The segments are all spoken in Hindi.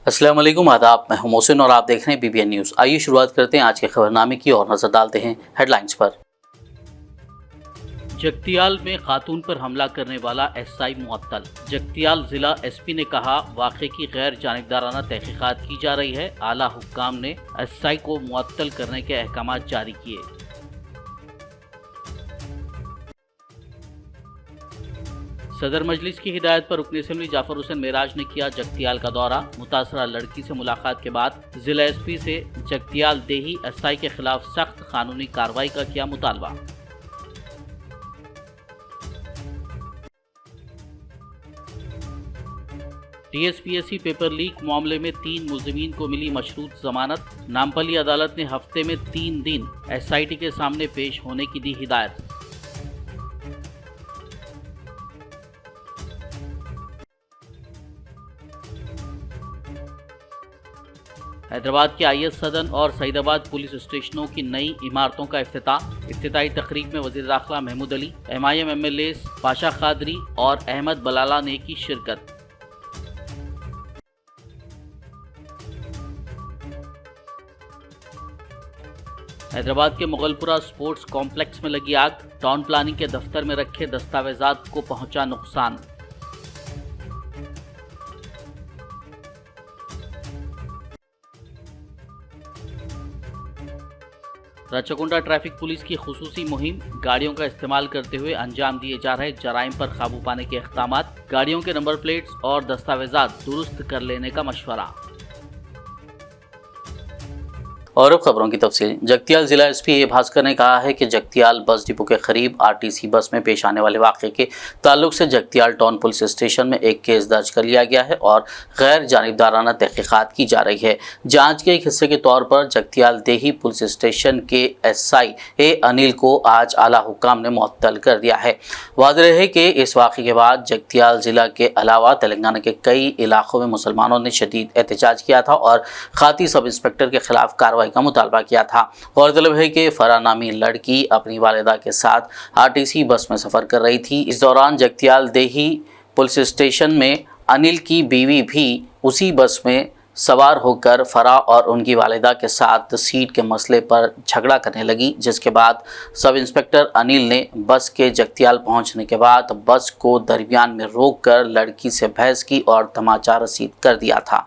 अस्सलाम वालेकुम, आदाब। मैं हूं मोहसिन और आप देख रहे हैं BBN न्यूज़। आइए शुरुआत करते हैं आज के खबरनामे की और नजर डालते हैं हेडलाइंस पर। जगतियाल में खातून पर हमला करने वाला SI मुअत्तल। जगतियाल जिला SP ने कहा, वाक़े की गैर जानिबदाराना तहकीकात की जा रही है। आला हुक्काम ने SI को मुअत्तल करने के अहकाम जारी किए। सदर मजलिस की हिदायत पर रुकन असेंबली जाफर हुसैन मेराज ने किया जगतियाल का दौरा। मुतासरा लड़की से मुलाकात के बाद जिला SP से जगतियाल देही SI के खिलाफ सख्त कानूनी कार्रवाई का किया मुतालबा। TSPSC पेपर लीक मामले में 3 मुलजिमीन को मिली मशरूत जमानत। नामपल्ली अदालत ने हफ्ते में 3 दिन SIT के सामने पेश होने की दी हिदायत। हैदराबाद के IS सदन और सईदाबाद पुलिस स्टेशनों की नई इमारतों का इफ्तिताही तकरीब में वज़ीर दाखिला महमूद अली, MIM MLAs पाशा खादरी और अहमद बलाला ने की शिरकत। हैदराबाद के मुगलपुरा स्पोर्ट्स कॉम्प्लेक्स में लगी आग। टाउन प्लानिंग के दफ्तर में रखे दस्तावेजात को पहुंचा नुकसान। राचकुंडा ट्रैफिक पुलिस की खुसूसी मुहिम। गाड़ियों का इस्तेमाल करते हुए अंजाम दिए जा रहे जराइम पर काबू पाने के इक़दामात। गाड़ियों के नंबर प्लेट्स और दस्तावेजात दुरुस्त कर लेने का मशवरा। और अब खबरों की तफसील। जगतियाल जिला SP A भास्कर ने कहा है कि जगतियाल बस डिपो के करीब RTC बस में पेश आने वाले वाक़े के ताल्लुक से जगतियाल टाउन पुलिस स्टेशन में एक केस दर्ज कर लिया गया है और गैर जानिबदाराना तहकीकात की जा रही है। जांच के एक हिस्से के तौर पर जगतियाल देही पुलिस स्टेशन के SI A अनिल को आज आला हुक्काम ने मुअत्तल कर दिया है। वाज़ेह है कि इस वाक़े के बाद जगतियाल ज़िला के अलावा तेलंगाना के कई इलाकों में मुसलमानों ने शदीद एहतजाज किया था और खाती सब इंस्पेक्टर के खिलाफ कार्रवाई का मुतालबा किया था। गौरतलब है कि फराह नामी लड़की अपनी वालिदा के साथ RTC बस में सफ़र कर रही थी। इस दौरान जगतियाल देही पुलिस स्टेशन में अनिल की बीवी भी उसी बस में सवार होकर फराह और उनकी वालिदा के साथ सीट के मसले पर झगड़ा करने लगी, जिसके बाद सब इंस्पेक्टर अनिल ने बस के जगतियाल पहुंचने के बाद बस को दरमियान में रोककर लड़की से बहस की और तमाचा रसीद कर दिया था।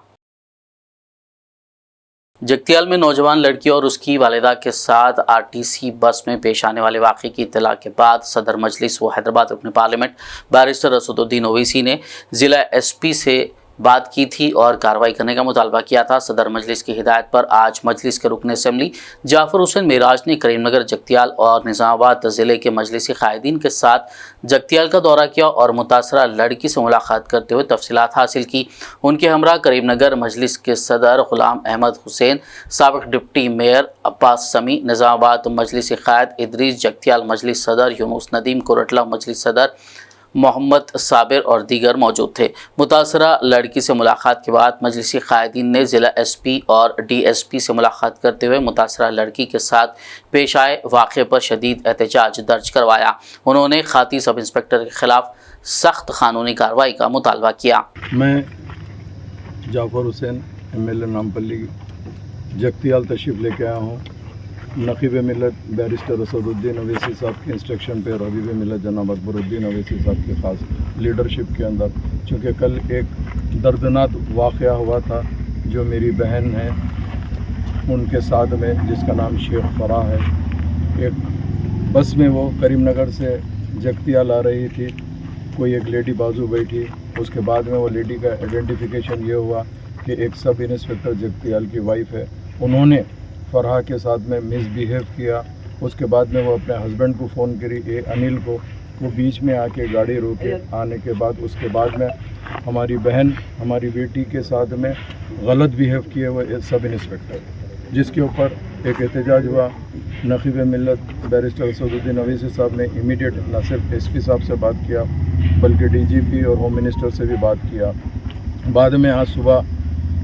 जगतियाल में नौजवान लड़की और उसकी वालिदा के साथ RTC बस में पेश आने वाले वाक़े की इत्तला के बाद सदर मजलिस व हैदराबाद रुकन पार्लियामेंट बैरिस्टर असदुद्दीन ओवैसी ने ज़िला SP से बात की थी और कार्रवाई करने का मुतालबा किया था। सदर मजलिस की हिदायत पर आज मजलिस के रुकन असेंबली जाफर हुसैन मेराज ने करीमनगर, जगतियाल और निज़ामाबाद ज़िले के मजलिसी कायदीन के साथ जगतियाल का दौरा किया और मुतासरा लड़की से मुलाकात करते हुए तफसीलात हासिल की। उनके हमरा करीमनगर मजलिस के सदर ग़ुलाम अहमद हुसैन, साबिक़ डिप्टी मेयर अब्बास समी, निज़ामाबाद मजलिसी क़ायद इदरीस, जगतियाल मजलिस सदर यूनुस नदीम, कोरटला मजलिस सदर मोहम्मद साबिर और दीगर मौजूद थे। मुतासरा लड़की से मुलाकात के बाद मजलिसी कायदीन ने ज़िला SP और DSP से मुलाकात करते हुए मुतासरा लड़की के साथ पेश आए वाक़े पर शदीद एहतजाज दर्ज करवाया। उन्होंने खाती सब इंस्पेक्टर के खिलाफ सख्त कानूनी कार्रवाई का मुतालबा किया। मैं जाफर हुसैन MLA नामपल्ली जगतियाल तशरीफ़ लेके आया हूँ। नक़ीब मिलत बैरिस्टर असदुद्दीन ओवैसी साहब के इंस्ट्रक्शन पे और हबीब मिलत जनाब अकबरुद्दीन ओवैसी साहब के ख़ास लीडरशिप के अंदर, चूँकि कल एक दर्दनाक वाक़या हुआ था जो मेरी बहन है उनके साथ में, जिसका नाम शेख फराह है। एक बस में वो करीमनगर से जगतियाल आ रही थी, कोई एक लेडी बाजू बैठी। उसके बाद में वो लेडी का आइडेंटिफिकेशन ये हुआ कि एक सब इंस्पेक्टर जगतियाल की वाइफ है। उन्होंने फराह के साथ में मिसबिहेव किया। उसके बाद में वो अपने हस्बैंड को फ़ोन करी, अनिल को। वो बीच में आके गाड़ी रोके। आने के बाद उसके बाद में हमारी बहन, हमारी बेटी के साथ में गलत बिहेव किए हुए सब इंस्पेक्टर, जिसके ऊपर एक एहतजाज हुआ। नक़ीब मिलत बैरिस्टर असदुद्दीन ओवैसी साहब ने इमीडिएट न सिर्फ SP साहब से बात किया बल्कि DGP और होम मिनिस्टर से भी बात किया। बाद में आज सुबह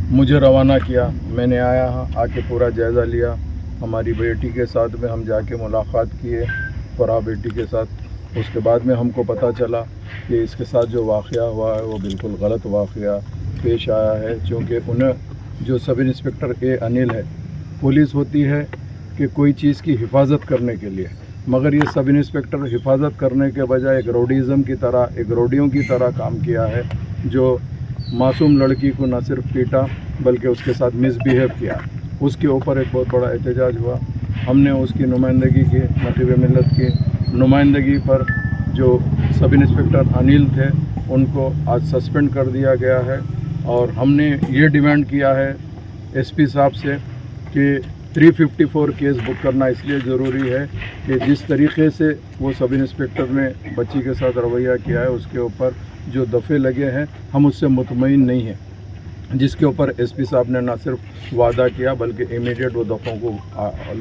मुझे रवाना किया। मैंने आया आके पूरा जायज़ा लिया। हमारी बेटी के साथ में हम जाके मुलाकात किए, फराह बेटी के साथ। उसके बाद में हमको पता चला कि इसके साथ जो वाक़या हुआ है वो बिल्कुल गलत वाक़या पेश आया है, क्योंकि उन्हें जो सब इंस्पेक्टर ए अनिल है, पुलिस होती है कि कोई चीज़ की हिफाजत करने के लिए, मगर ये सब इंस्पेक्टर हिफाजत करने के बजाय एक रोडीज़म की तरह, एक रोडियों की तरह काम किया है, जो मासूम लड़की को न सिर्फ पीटा बल्कि उसके साथ मिसबिहेव किया। उसके ऊपर एक बहुत बड़ा एहतजाज हुआ। हमने उसकी नुमाइंदगी की, नकीब मिल्लत की नुमाइंदगी पर जो सब इंस्पेक्टर अनिल थे उनको आज सस्पेंड कर दिया गया है। और हमने ये डिमांड किया है एसपी साहब से कि 354 केस बुक करना इसलिए ज़रूरी है कि जिस तरीके से वो सब इंस्पेक्टर ने बच्ची के साथ रवैया किया है, उसके ऊपर जो दफ़े लगे हैं हम उससे मुतमईन नहीं हैं, जिसके ऊपर एसपी साहब ने ना सिर्फ वादा किया बल्कि इमीडिएट वो दफ़ों को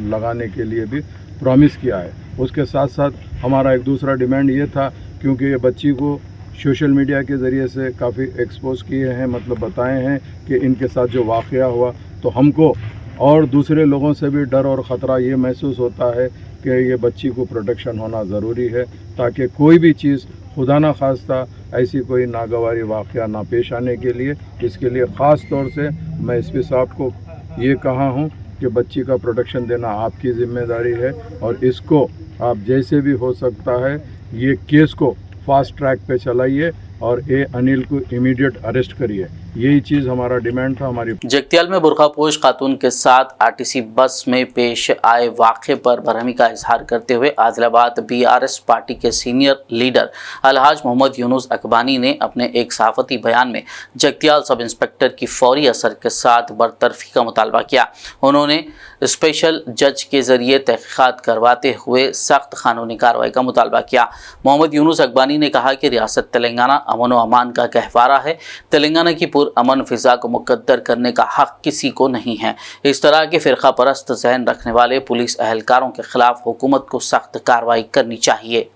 लगाने के लिए भी प्रॉमिस किया है। उसके साथ साथ हमारा एक दूसरा डिमांड ये था, क्योंकि ये बच्ची को सोशल मीडिया के ज़रिए से काफ़ी एक्सपोज किए हैं, मतलब बताए हैं कि इनके साथ जो वाक़या हुआ, तो हमको और दूसरे लोगों से भी डर और ख़तरा ये महसूस होता है कि ये बच्ची को प्रोटेक्शन होना ज़रूरी है, ताकि कोई भी चीज़ खुदा ना खास्ता ऐसी कोई नागवारी वाक़या ना पेश आने के लिए। इसके लिए ख़ास तौर से मैं एसपी साहब को ये कहा हूँ कि बच्ची का प्रोटेक्शन देना आपकी ज़िम्मेदारी है, और इसको आप जैसे भी हो सकता है ये केस को फास्ट ट्रैक पे चलाइए और ए अनिल को इमीडिएट अरेस्ट करिए। यही चीज़ हमारा डिमांड था। हमारी जगतियाल में बुरखापोश खातून के साथ आरटीसी बस में पेश आए वाक़े पर बरहमी का इजहार करते हुए आदिलाबाद बीआरएस पार्टी के सीनियर लीडर अलहाज मोहम्मद यूनुस अकबानी ने अपने एक सहाफ़ती बयान में जगतियाल सब इंस्पेक्टर की फौरी असर के साथ बरतरफी का मुतालबा किया। उन्होंने स्पेशल जज के ज़रिए तहक़ीक़ात करवाते हुए सख्त कानूनी कार्रवाई का मुतालबा किया। मोहम्मद यूनुस अकबानी ने कहा कि रियासत तेलंगाना अमन व अमान का गहवारा है। तेलंगाना की अमन फ़िज़ा को मुकद्दर करने का हक़ किसी को नहीं है। इस तरह के फ़िरका परस्त ज़हन रखने वाले पुलिस अहलकारों के ख़िलाफ़ हुकूमत को सख्त कार्रवाई करनी चाहिए।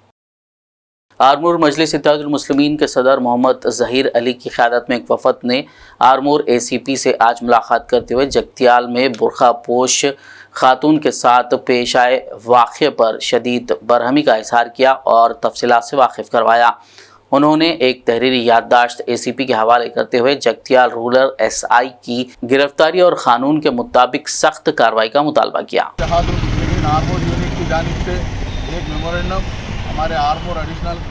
आरमूर मजलिस इत्तेहादुल मुस्लिमीन के सदर मोहम्मद ज़हीर अली की क़यादत में एक वफ़द ने आरमूर एसीपी से आज मुलाकात करते हुए जगतियाल में बुरखापोश खातून के साथ पेश आए वाक़े पर शदीद बरहमी का इज़हार किया और तफसीलात से वाकिफ़ करवाया। उन्होंने एक तहरीरी याददाश्त एसीपी के हवाले करते हुए जगतियाल रूरल एसआई की गिरफ्तारी और कानून के मुताबिक सख्त कार्रवाई का मुतालबा किया। आरमूर यूनिट की जानिब से एक मेमोरेंडम हमारे आरमूर एडिशनल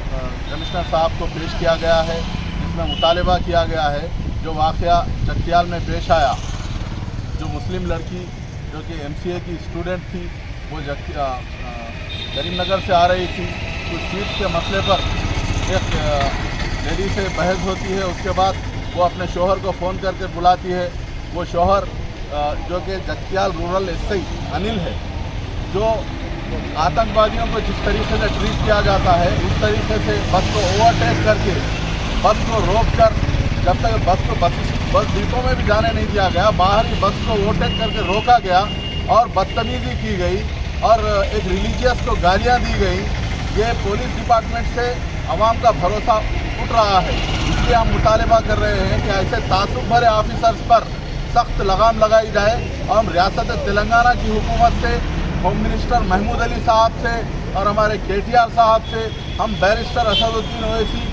कमिश्नर साहब को पेश किया गया है, जिसमें मुतालबा किया गया है जो वाक़या जगतियाल में पेश आया, जो मुस्लिम लड़की जो कि एमसीए की स्टूडेंट थी, वो करीमनगर से आ रही थी। कुछ सीट के मसले पर एक लेडी से बहस होती है, उसके बाद वो अपने शोहर को फ़ोन करके बुलाती है। वो शोहर जो कि जगतियाल रूरल एसआई अनिल है, जो आतंकवादियों को जिस तरीके से ट्रीट किया जाता है उस तरीके से बस को ओवरटेक करके बस को रोक कर, जब तक बस डिपो में भी जाने नहीं दिया गया, बाहर ही बस को ओवरटेक करके रोका गया और बदतमीज़ी की गई और एक रिलीजियस को गालियाँ दी गई। ये पुलिस डिपार्टमेंट से आवाम का भरोसा उठ रहा है। इसलिए हम मुतालबा कर रहे हैं कि ऐसे तासुब भरे ऑफिसर्स पर सख्त लगाम लगाई जाए और हम रियासत तेलंगाना की हुकूमत से, होम मिनिस्टर महमूद अली साहब से और हमारे केटीआर साहब से, हम barrister Asaduddin Owaisi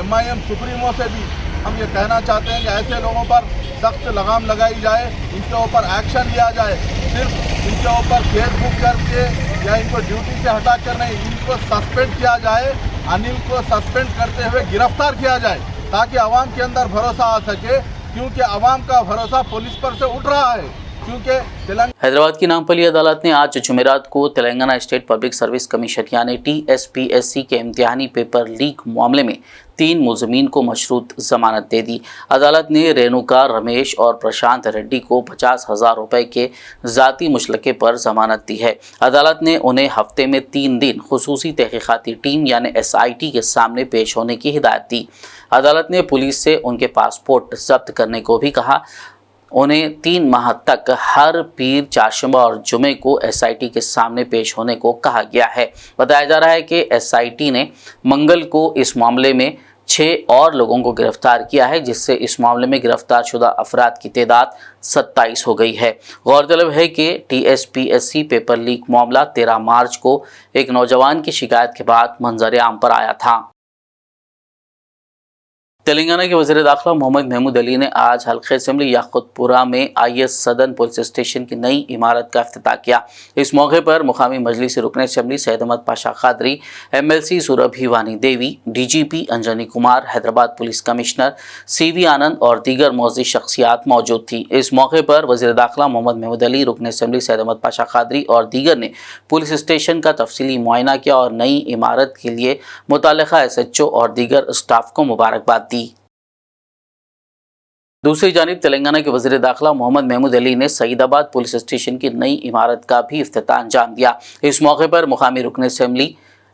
MIM supremo से भी हम ये कहना चाहते हैं कि ऐसे लोगों पर सख्त लगाम लगाई जाए, इनके ऊपर एक्शन लिया जाए। सिर्फ इनके ऊपर केस बुक करके या इनको ड्यूटी से हटा कर नहीं, इनको सस्पेंड किया जाए, अनिल को सस्पेंड करते हुए गिरफ्तार किया जाए, ताकि आवाम के अंदर भरोसा आ सके, क्योंकि आवाम का भरोसा पुलिस पर से उठ रहा है। क्योंकि हैदराबाद की नामपली अदालत ने आज जुमेरात को Telangana state public service commission यानी TSPSC के इम्तिहानी पेपर लीक मामले में 3 मुलजमीन को मशरूत जमानत दे दी। अदालत ने रेणुका, रमेश और प्रशांत रेड्डी को 50,000 रुपये के ज़ाती मुशलके पर जमानत दी है। अदालत ने उन्हें हफ्ते में 3 दिन खुसूसी तहकीकाती टीम यानी SIT के सामने पेश होने की हिदायत दी। अदालत ने पुलिस से उनके पासपोर्ट जब्त करने को भी कहा। उन्हें 3 माह तक हर पीर, चारशंबा और जुमे को SIT के सामने पेश होने को कहा गया है। बताया जा रहा है कि SIT ने मंगल को इस मामले में 6 और लोगों को गिरफ्तार किया है, जिससे इस मामले में गिरफ्तार शुदा अफराद की तादाद 27 हो गई है। गौरतलब है कि TSPSC पेपर लीक मामला 13 मार्च को एक नौजवान की शिकायत के बाद मंजर आम पर आया था। तेलंगाना के वज़ीर दाखिला मोहम्मद महमूद अली ने आज हल्के असेंबली याकुतपुरा में IS सदन पुलिस स्टेशन की नई इमारत का इफ्तिताह किया। इस मौके पर मुकामी मजलिस रुकन असेंबली सैयद अहमद पाशा कादरी, MLC सुरभि वानी देवी, DGP Anjani Kumar, Hyderabad police commissioner CV आनंद और दीगर मौजूद शख्सियात मौजूद थी। इस मौके पर वज़ीर दाखिला मोहम्मद महमूद अली, रुकन असेंबली सैयद अहमद पाशा कादरी और दीगर ने पुलिस स्टेशन का तफसीली मुआयना किया और नई इमारत के लिए मुतल्लिका SHO और दीगर स्टाफ को मुबारकबाद दी। दूसरी जानिब तेलंगाना के वज़ीर दाखिला मोहम्मद महमूद अली ने सईदाबाद पुलिस स्टेशन की नई इमारत का भी इफ्तिताह अंजाम दिया। इस मौके पर मुकामी रुकन असेंबली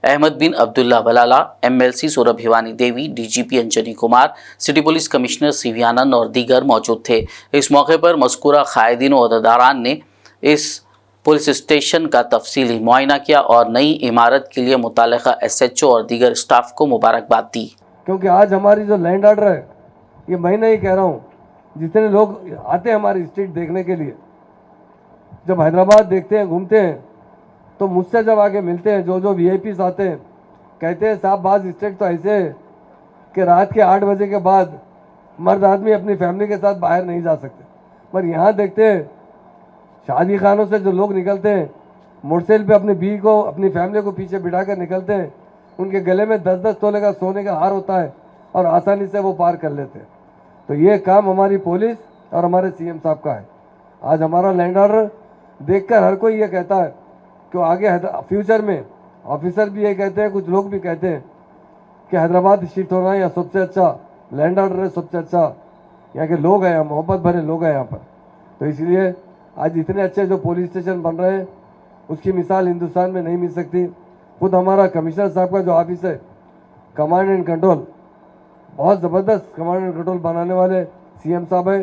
अहमद बिन अब्दुल्ला बलाला, MLC सुरभि वानी देवी, DGP Anjani Kumar, city police commissioner CV आनंद और दीगर मौजूद थे। इस मौके पर मज़कूरा कायदीन और अहदेदारान ने इस पुलिस स्टेशन का तफसीली मुआयना किया और नई इमारत के लिए मुतल्लिका SHO और दीगर स्टाफ को मुबारकबाद दी। क्योंकि आज हमारी जो लैंड ऑर्डर है, ये मैं नहीं कह रहा हूँ, जितने लोग आते हैं हमारी स्टेट देखने के लिए, जब हैदराबाद देखते हैं, घूमते हैं, तो मुझसे जब आके मिलते हैं, जो VIPs आते हैं, कहते हैं साहब बाज़ स्टेट तो ऐसे है कि रात के 8 बजे के बाद मर्द आदमी अपनी फैमिली के साथ बाहर नहीं जा सकते, पर यहाँ देखते हैं शादी खानों से जो लोग निकलते हैं, मोटरसाइकिल पे अपनी बीवी को, अपनी फैमिली को पीछे बिठा कर निकलते हैं, उनके गले में 10-10 तोले का सोने का हार होता है और आसानी से वो पार कर लेते हैं। तो ये काम हमारी पुलिस और हमारे CM साहब का है। आज हमारा लैंड ऑर्डर देखकर हर कोई ये कहता है कि आगे फ्यूचर में ऑफिसर भी ये कहते हैं, कुछ लोग भी कहते हैं कि हैदराबाद शिफ्ट होना या सबसे अच्छा लैंड ऑर्डर है, सबसे अच्छा यहाँ के लोग हैं, मोहब्बत भरे लोग हैं यहाँ पर। तो इसलिए आज इतने अच्छे जो पुलिस स्टेशन बन रहे हैं, उसकी मिसाल हिंदुस्तान में नहीं मिल सकती। खुद हमारा कमिश्नर साहब का जो ऑफिस है, कमांड एंड कंट्रोल, बहुत ज़बरदस्त कमांड एंड कंट्रोल बनाने वाले CM साहब है।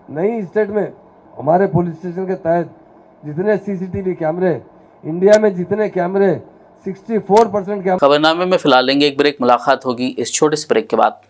नई स्टेट में हमारे पुलिस स्टेशन के तहत जितने CCTV कैमरे, इंडिया में जितने कैमरे, 64% कैमरे। खबरनामे में फिलहाल लेंगे एक ब्रेक, मुलाकात होगी इस छोटे से ब्रेक के बाद।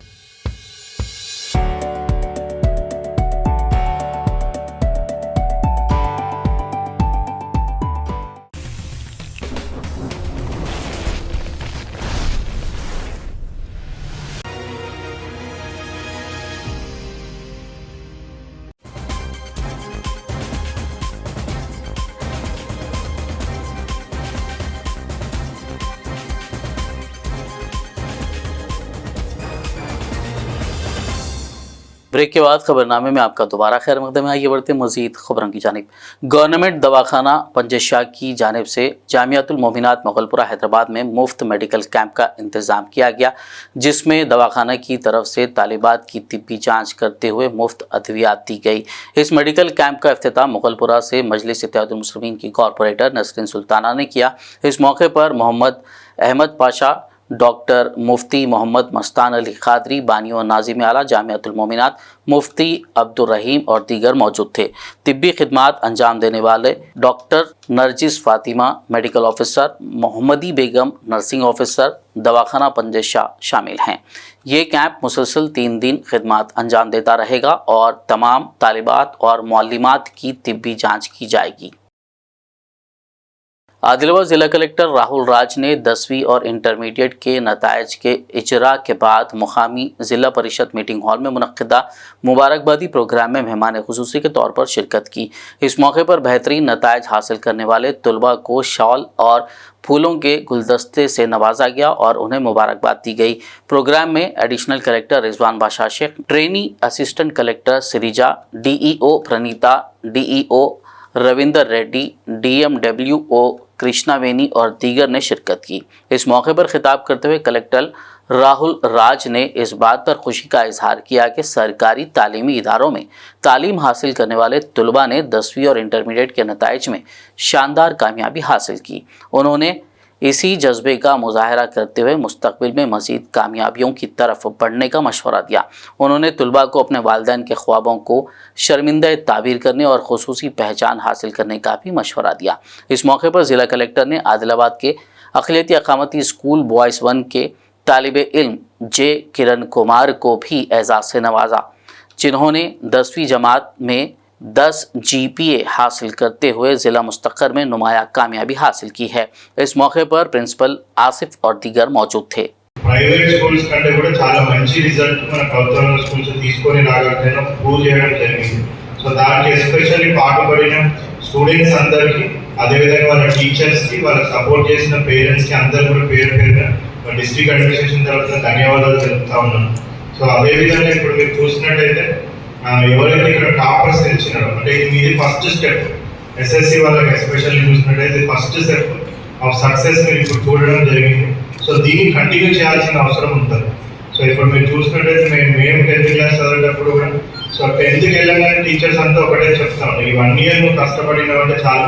ब्रेक के बाद खबरनामे में आपका दोबारा खैर मकदम है। आइए बढ़ते मजीद खबरों की जानिब। गवर्नमेंट दवाखाना पंजशाह की जानिब से जामियातुल मोमिनात मुगलपुरा हैदराबाद में मुफ्त मेडिकल कैंप का इंतज़ाम किया गया, जिसमें दवाखाना की तरफ से तालिबात की तिब्बी जाँच करते हुए मुफ्त अद्वियात दी गई। इस मेडिकल कैंप का इफ्तिताम मुगलपुरा से मजलिस इत्तेहादुल मुस्लिमीन की कॉरपोरेटर नसरीन सुल्ताना ने किया। इस मौके पर मोहम्मद अहमद पाशा, डॉक्टर मुफ्ती मोहम्मद मस्तान अली कादरी, बानी और नाजिम आला जामियातुल मोमिनात, मुफ्ती अब्दुल रहीम और दीगर मौजूद थे। तिब्बी खिदमात अंजाम देने वाले doctor Nargis Fatima, medical officer, Mohammadi Begum, nursing officer, दवाखाना पंजशाह शामिल हैं। ये कैंप मुसलसल 3 दिन खिदमात अंजाम देता रहेगा और तमाम तालिबात और मुअल्लिमात की तिब्बी जाँच की जाएगी। आदिलाबाद जिला कलेक्टर राहुल राज ने 10वीं और इंटरमीडिएट के नताइज के इजरा के बाद मुकामी जिला परिषद मीटिंग हॉल में मुनक्किदा मुबारकबादी प्रोग्राम में मेहमान खुसूसी के तौर पर शिरकत की। इस मौके पर बेहतरीन नताइज हासिल करने वाले तलबा को शॉल और फूलों के गुलदस्ते से नवाजा गया और उन्हें मुबारकबाद दी गई। प्रोग्राम में additional collector Rizwan Badshah Sheikh, trainee assistant collector Sirija, DEO Praneeta, DEO Ravinder Reddy, DMWO Krishnaveni और दीगर ने शिरकत की। इस मौके पर खिताब करते हुए कलेक्टर राहुल राज ने इस बात पर खुशी का इजहार किया कि सरकारी तालीमी इदारों में तालीम हासिल करने वाले तलबा ने 10वीं और इंटरमीडिएट के नताइज में शानदार कामयाबी हासिल की। उन्होंने इसी जज्बे का मुजाहरा करते हुए मुस्तकबिल में मज़ीद कामयाबियों की तरफ बढ़ने का मशवरा दिया। उन्होंने तलबा को अपने वालिदैन के ख्वाबों को शर्मिंदा ताबीर करने और खुसूसी पहचान हासिल करने का भी मशवरा दिया। इस मौके पर ज़िला कलेक्टर ने आदिलाबाद के अक़लियती अक़ामती स्कूल बॉयज़ 1 के तालिब इल्म J किरण कुमार को भी एजाज़ से नवाजा, जिन्होंने 10वीं जमात में 10 GPA हासिल करते हुए ज़िला मुस्तक़र में नुमाया कामयाबी हासिल की है। इस मौके पर प्रिंसिपल आसिफ और दीगर मौजूद थे। ప్రైవేట్ స్కూల్స్ కంటే కూడా చాలా మంచి రిజల్ట్ మన ప్రభుత్వ స్కూల్స్ తీసుకొని రాగలిగిన ప్రూవ్ చేయడం జరిగింది. సో దానికి ఎస్పెషల్లీ పాటుపడిన స్టూడెంట్స్ అందరికీ, అదేవిధంగా వాళ్ళ టీచర్స్కి, వాళ్ళకి సపోర్ట్ చేసిన పేరెంట్స్కి అందరూ కూడా పేరు పేరున డిస్ట్రిక్ట్ అడ్మినిస్ట్రేషన్ తరఫున ధన్యవాదాలు తెలుపుతా ఉన్నాను. సో అదేవిధంగా ఇప్పుడు మీరు చూసినట్టయితే ఎవరైతే ఇక్కడ టాపర్స్ తెచ్చినారో, అంటే ఇది ఫస్ట్ స్టెప్. ఎస్ఎస్సి వాళ్ళకి ఎస్పెషల్లీ చూసినట్టయితే ఫస్ట్ స్టెప్ ఆఫ్ సక్సెస్ మీరు ఇప్పుడు చూడడం జరిగింది. సో దీన్ని కంటిన్యూ చేయాల్సిన అవసరం ఉంటుంది. సో ఇప్పుడు మీరు చూసినట్టయితే మేము 10th క్లాస్ చదివేటప్పుడు కూడా సో 10th వెళ్ళగానే టీచర్స్ అంతా ఒకటే చెప్తాం, ఈ 1 year నువ్వు కష్టపడినావంటే చాలా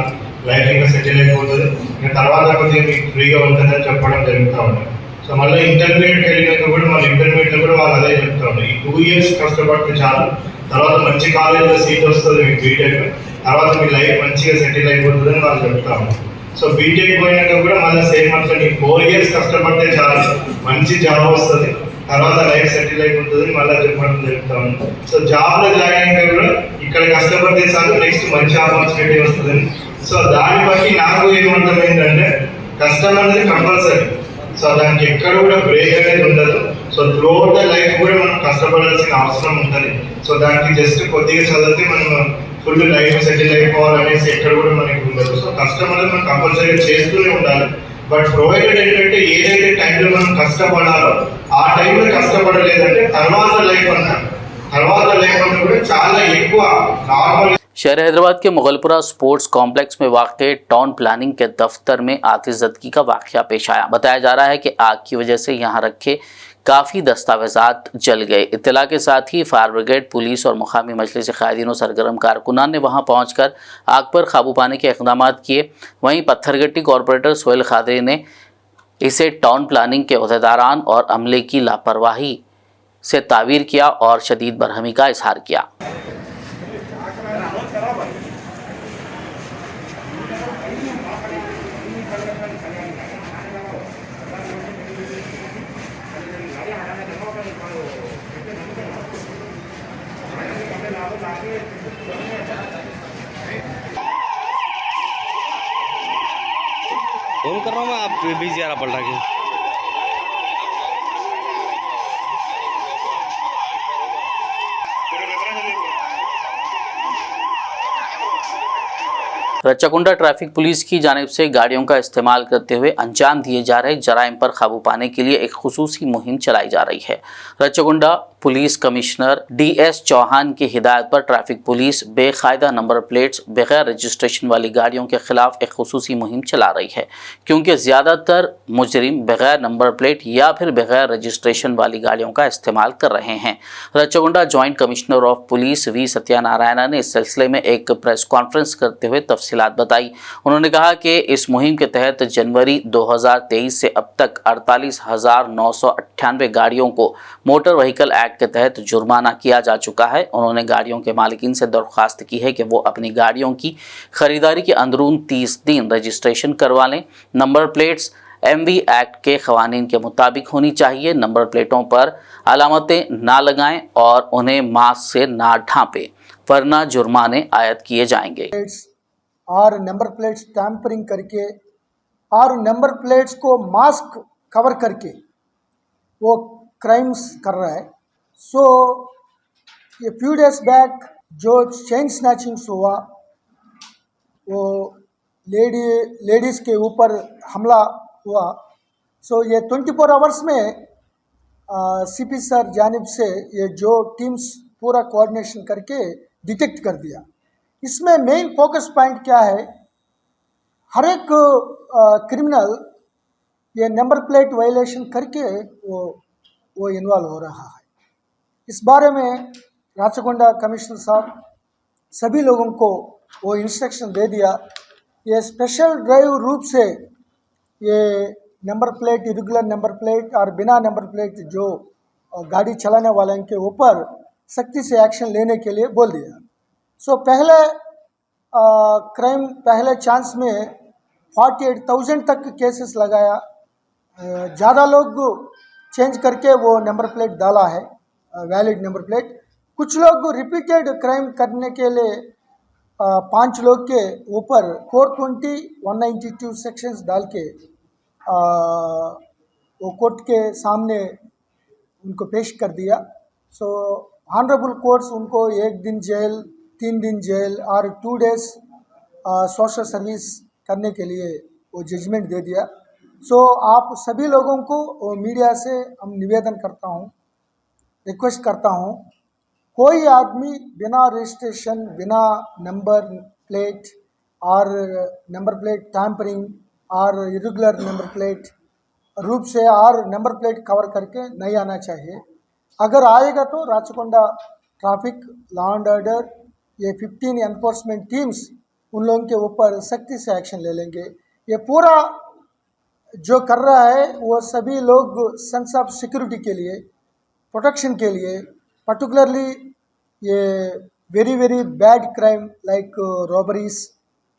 లైఫ్ ఇంకా సెటిల్ అయిపోతుంది, ఇంకా తర్వాత కొద్దిగా మీకు ఫ్రీగా ఉంటుందని చెప్పడం జరుగుతూ ఉంటుంది. సో మళ్ళీ ఇంటర్మీడియట్కి వెళ్ళినాక కూడా మళ్ళీ ఇంటర్మీడియట్లో కూడా వాళ్ళు అదే చెప్తా ఉంటారు, ఈ 2 years కష్టపడితే చాలు, తర్వాత మంచి కాలేజీలో సీట్ వస్తుంది మీకు బీటెక్, తర్వాత మీ లైఫ్ మంచిగా సెటిల్ అయిపోతుంది అని వాళ్ళు చెప్తా ఉంటారు. సో బీటెక్ పోయినాక కూడా మళ్ళీ సేమ్ అట్లా నీకు 4 years కష్టపడితే చాలు, మంచి జాబ్ వస్తుంది, తర్వాత లైఫ్ సెటిల్ అయిపోతుంది మళ్ళీ చెప్పడం జరుగుతూ ఉంది. సో జాబ్లో జాయిన్ అయినా కూడా ఇక్కడ కష్టపడితే చాలు, నెక్స్ట్ మంచి ఆపర్చునిటీ వస్తుందని. సో దాన్ని బట్టి నాకు ఏమర్థమైందంటే కష్టం అనేది కంపల్సరీ. సో దానికి ఎక్కడ కూడా బ్రేక్ అనేది ఉండదు. సో త్రూఅవుట్ ద లైఫ్ కూడా మనం కష్టపడాల్సిన అవసరం ఉంటుంది. సో దానికి జస్ట్ కొద్దిగా చదివితే మనం ఫుల్ లైఫ్ సెటిల్ అయిపోవాలనేసి ఎక్కడ కూడా మనకి ఉండదు. సో కష్టం అనేది మనం కంపల్సరీగా చేస్తూనే ఉండాలి. బట్ ప్రొవైడెడ్ ఏంటంటే ఏదైతే టైంలో మనం కష్టపడాలో ఆ టైంలో కష్టపడలేదంటే తర్వాత లైఫ్ అంతా కూడా చాలా ఎక్కువ నార్మల్। शहर हैदराबाद के मुगलपुरा स्पोर्ट्स कॉम्प्लेक्स में वाक़ टाउन प्लानिंग के दफ्तर में आतिशज़दगी का वाक़या पेश आया। बताया जा रहा है कि आग की वजह से यहाँ रखे काफ़ी दस्तावेजात जल गए। इत्तला के साथ ही फायर ब्रिगेड, पुलिस और मुकामी मजलिस क़ायदीन और सरगर्म कारकुनान ने वहाँ पहुँचकर आग पर काबू पाने के इक़दाम किए। वहीं पत्थरगट्टी कॉरपोरेटर सोहेल खादरी ने इसे टाउन प्लानिंग के अहदेदारान और अमले की लापरवाही से तावीर किया और शदीद बरहमी का इजहार किया। फोन कर रहा हूँ मैं, आप बिजी आ रहा पलटा के। रच्चाकुंडा ट्रैफिक पुलिस की जानिब से गाड़ियों का इस्तेमाल करते हुए अंजाम दिए जा रहे जराइम पर काबू पाने के लिए एक खुसूसी मुहिम चलाई जा रही है। Rachakonda police commissioner DS Chauhan की हिदायत पर ट्रैफिक पुलिस बेकायदा नंबर प्लेट्स, बगैर रजिस्ट्रेशन वाली गाड़ियों के खिलाफ एक खुसूसी मुहिम चला रही है, क्योंकि ज़्यादातर मुजरिम बगैर नंबर प्लेट या फिर बगैर रजिस्ट्रेशन वाली गाड़ियों का इस्तेमाल कर रहे हैं। Rachakonda joint commissioner of police V Satyanarayana ने इस सिलसिले में एक प्रेस कॉन्फ्रेंस करते हुए तफसीलात बताई। उन्होंने कहा कि इस मुहिम के तहत जनवरी 2023 से अब तक 48,998 गाड़ियों को मोटर व्हीकल एक्ट के तहत जुर्माना किया जा चुका है। उन्होंने गाड़ियों के मालिकीन से दरख्वास्त की है कि वो अपनी गाड़ियों की खरीदारी के अंदरून 30 दिन रजिस्ट्रेशन करवा लें। नंबर प्लेट्स MV एक्ट के क़वानीन के मुताबिक होनी चाहिए। नंबर प्लेटों पर अलामतें ना लगाएं और उन्हें मास्क से ना ढांपें, वरना जुर्माने आयद किए जाएंगे। और नंबर प्लेट्स टैंपरिंग करके और नंबर प्लेट्स को मास्क कवर करके वो क्राइम्स कर रहा है। सो ये फ्यू डेज बैक जो चेन स्नैचिंग्स हुआ, वो लेडीज़ के ऊपर हमला हुआ। सो ये 24 आवर्स में CP सर जानिब से ये जो टीम्स पूरा कोऑर्डिनेशन करके डिटेक्ट कर दिया। इसमें मेन फोकस पॉइंट क्या है, हर एक क्रिमिनल ये नंबर प्लेट वायलेशन करके वो इन्वॉल्व हो रहा है। इस बारे में राचकोंडा कमिश्नर साहब सभी लोगों को वो इंस्ट्रक्शन दे दिया। ये स्पेशल ड्राइव रूप से ये number plate, irregular number plate और बिना नंबर प्लेट जो गाड़ी चलाने वाले के ऊपर सख्ती से एक्शन लेने के लिए बोल दिया। सो पहले क्राइम पहले चांस में 48,000 तक केसेस लगाया। ज़्यादा लोग चेंज करके वो नंबर प्लेट डाला है, वैलिड नंबर प्लेट। कुछ लोग रिपीटेड क्राइम करने के लिए 5 लोग के ऊपर 420, 192 सेक्शंस डाल के वो कोर्ट के सामने उनको पेश कर दिया। सो ऑनरेबल कोर्ट्स उनको 1 दिन जेल, 3 दिन जेल और 2 डेज सोशल सर्विस करने के लिए वो जजमेंट दे दिया। सो आप सभी लोगों को मीडिया से हम निवेदन करता हूँ, रिक्वेस्ट करता हूँ, कोई आदमी बिना रजिस्ट्रेशन, बिना नंबर प्लेट और नंबर प्लेट टैम्परिंग और इरेगुलर नंबर प्लेट रूप से और नंबर प्लेट कवर करके नहीं आना चाहिए। अगर आएगा तो Rachakonda traffic law and order ये 15 एनफोर्समेंट टीम्स उन लोगों के ऊपर सख्ती से एक्शन ले लेंगे। ये पूरा जो कर रहा है वो सभी लोग सेंस ऑफ सिक्योरिटी के लिए, प्रोटेक्शन के लिए, पर्टिकुलरली ये very very bad crime like robberies,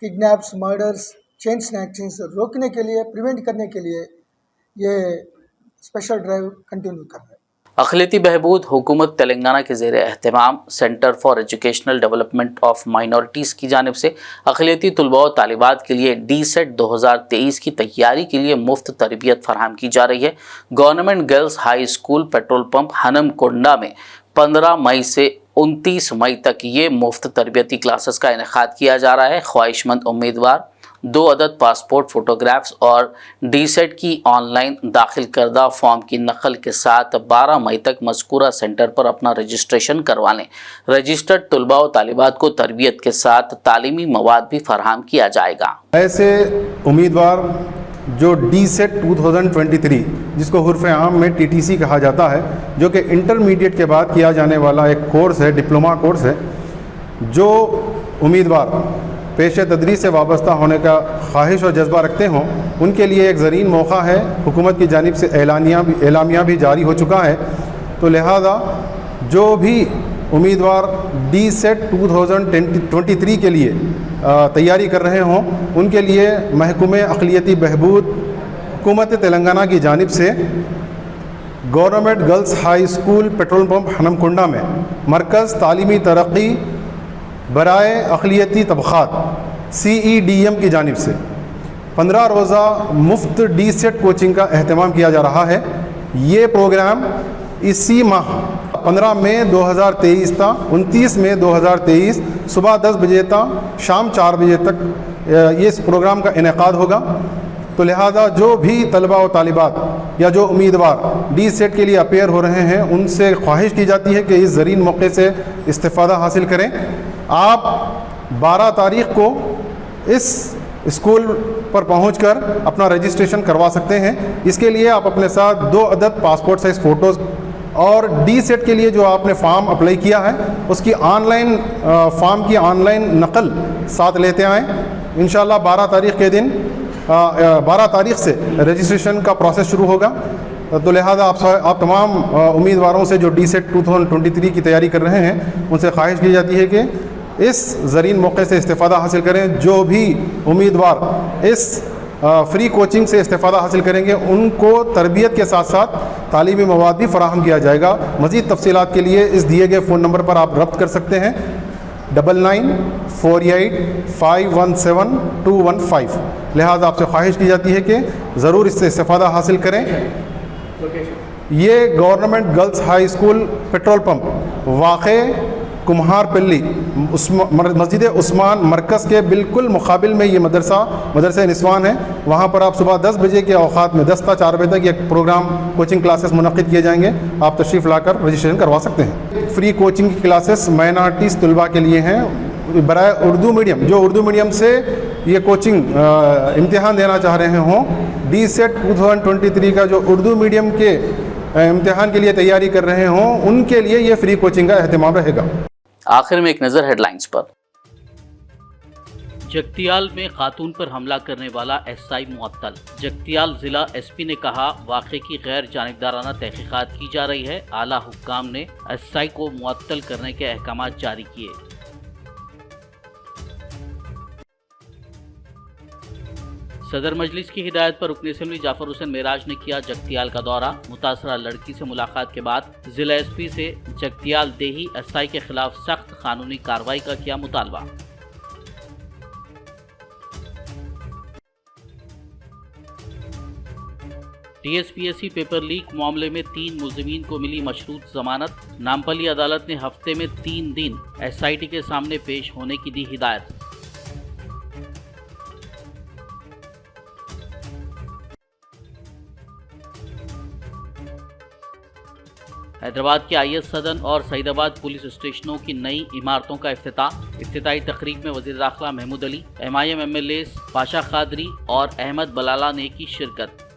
kidnaps, murders, chain snatchings रोकने के लिए, प्रिवेंट करने के लिए ये स्पेशल ड्राइव कंटिन्यू कर रहे हैं। अक़लियती बहबूद हुकूमत तेलंगाना के ज़ेर एहतमाम centre for educational development of minorities की जानिब से अक़लियती तलबा और तालिबात के लिए DSET 2023 की तैयारी के लिए मुफ्त तरबियत फराहम की जा रही है। Government girls high school petrol pump Hanamkonda में 15 मई से 29 मई तक ये मुफ्त तरबियती क्लासेस का इनेकाद किया जा रहा है। ख्वाहिशमंद उम्मीदवार 2 अदद पासपोर्ट फ़ोटोग्राफ्स और DSET की ऑनलाइन दाखिल करदा फॉर्म की नकल के साथ 12 मई तक मज़कूरा सेंटर पर अपना रजिस्ट्रेशन करवा लें। रजिस्टर्ड तलबा और तालिबात को तरबियत के साथ तालीमी मवाद भी फराहम किया जाएगा। ऐसे उम्मीदवार जो DSET 2023 जिसको हुर्फ़ आम में TTC कहा जाता है, जो कि इंटरमीडिएट के बाद किया जाने वाला एक कोर्स है, डिप्लोमा कोर्स है, जो उम्मीदवार पेशे तदरीस से वाबस्ता होने का ख्वाहिश और जज्बा रखते हों, उनके लिए एक ज़रीन मौका है। हुकूमत की जानिब से एलानिया भी जारी हो चुका है। तो लिहाजा जो भी उम्मीदवार DSET 2023 के लिए तैयारी कर रहे हों, उनके लिए महकूमे अक़लियती बहबूद हुकूमत तेलंगाना की जानिब से government girls high school petrol pump Hanamkonda में मरकज़ तालीमी तरक्की बराए अक़लियती तबक़ात CEDM की जानिब से 15 रोज़ा मुफ्त DSET कोचिंग का अहतमाम किया जा रहा है। ये प्रोग्राम इसी माह 15 मई 2023 था 29 मई 2023 सुबह 10 बजे तक शाम 4 बजे तक ये इस प्रोग्राम का इनेकाद होगा। तो लिहाजा जो भी तलबा और तालिबात या जो उम्मीदवार DSET के लिए अपेयर हो रहे हैं, उनसे ख्वाहिश की जाती है कि इस ज़रीन मौके से इस्तिफ़ादा हासिल करें। आप 12 तारीख़ को इस स्कूल पर पहुंचकर अपना रजिस्ट्रेशन करवा सकते हैं। इसके लिए आप अपने साथ 2 अदद पासपोर्ट साइज़ फ़ोटोज़ और DSET के लिए जो आपने फ़ॉर्म अप्लाई किया है उसकी ऑनलाइन फ़ॉर्म की ऑनलाइन नकल साथ लेते आएँ। इंशाल्लाह 12 तारीख़ के दिन 12 तारीख़ से रजिस्ट्रेशन का प्रोसेस शुरू होगा। तो लिहाजा आप तमाम उम्मीदवारों से जो DSET 2023 की तैयारी कर रहे हैं, उनसे ख्वाहिश की जाती है कि इस ज़रीन मौके से इस्तिफ़ादा हासिल करें। जो भी उम्मीदवार इस फ्री कोचिंग से इस्तिफ़ादा हासिल करेंगे, उनको तरबियत के साथ साथ तालीमी मवाद भी फ़राहम किया जाएगा। मज़ीद तफ़सीलात के लिए इस दिए गए फ़ोन नंबर पर आप रब्त कर सकते हैं 9948517215। लिहाजा आपसे ख्वाहिश की जाती है कि ज़रूर इससे इस्तिफ़ादा हासिल करें। ये government girls high school petrol pump वाक़े कुम्हारपल्ली मस्जिद उस्मान मरकज़ के बिल्कुल मुकाबिल में ये मदरसा निस्वान है। वहाँ पर आप सुबह 10 बजे के औक़ात में 10 से 4 बजे तक ये प्रोग्राम कोचिंग क्लासेस मुनक़्क़िद किए जाएंगे। आप तशरीफ़ लाकर रजिस्ट्रेशन करवा सकते हैं। फ्री कोचिंग की क्लासेस माइनॉरिटीज़ तलबा के लिए हैं बराए उर्दू मीडियम, जो उर्दू मीडियम से ये कोचिंग इम्तिहान देना चाह रहे हों। DSET 2023 का जो उर्दू मीडियम के इम्तिहान के लिए तैयारी कर रहे हों, उनके लिए ये फ्री कोचिंग का अहतमाम रहेगा। आखिर में एक नज़र हेडलाइंस पर। जगतियाल में खातून पर हमला करने वाला SI मुअत्तल। जगतियाल जिला SP ने कहा, वाक़े की गैर जानिबदाराना तहकीकात की जा रही है। आला हुक्काम ने SI को मुअत्तल करने के अहकाम जारी किए। सदर मजलिस की हिदायत पर रुकन असेंबली जाफर हुसैन मेराज ने किया जगतियाल का दौरा। मुतासरा लड़की से मुलाकात के बाद जिला SP से जगतियाल देही SI के खिलाफ सख्त कानूनी कार्रवाई का किया मुतालबा। टीएसपीएससी पेपर लीक मामले में 3 मुलजिमीन को मिली मशरूत जमानत। नामपल्ली अदालत ने हफ्ते में 3 दिन एसआईटी के सामने पेश होने की दी हिदायत। हैदराबाद के आईएस सदन और सईदाबाद पुलिस स्टेशनों की नई इमारतों का इफ्तिताही तकरीब में वज़ीर दाखिला महमूद अली, एमआईएम एमएलए पाशा खादरी और अहमद बलाला ने की शिरकत।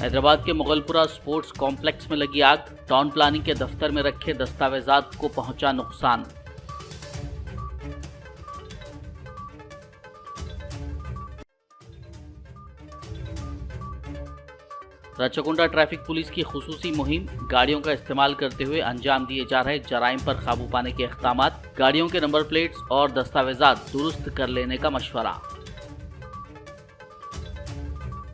हैदराबाद के मुगलपुरा स्पोर्ट्स कॉम्प्लेक्स में लगी आग, टाउन प्लानिंग के दफ्तर में रखे दस्तावेजात को पहुंचा नुकसान। रचकुंडा ट्रैफिक पुलिस की खुसूसी मुहिम, गाड़ियों का इस्तेमाल करते हुए अंजाम दिए जा रहे जराइम पर काबू पाने के इक़दाम, गाड़ियों के नंबर प्लेट्स और दस्तावेजात दुरुस्त कर लेने का मशवरा।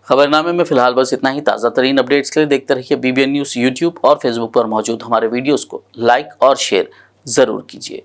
खबरनामे में फिलहाल बस इतना ही। ताज़ा तरीन अपडेट्स के लिए देखते रहिए BBN न्यूज़ यूट्यूब और फेसबुक पर मौजूद हमारे वीडियोज़ को लाइक और शेयर ज़रूर कीजिए।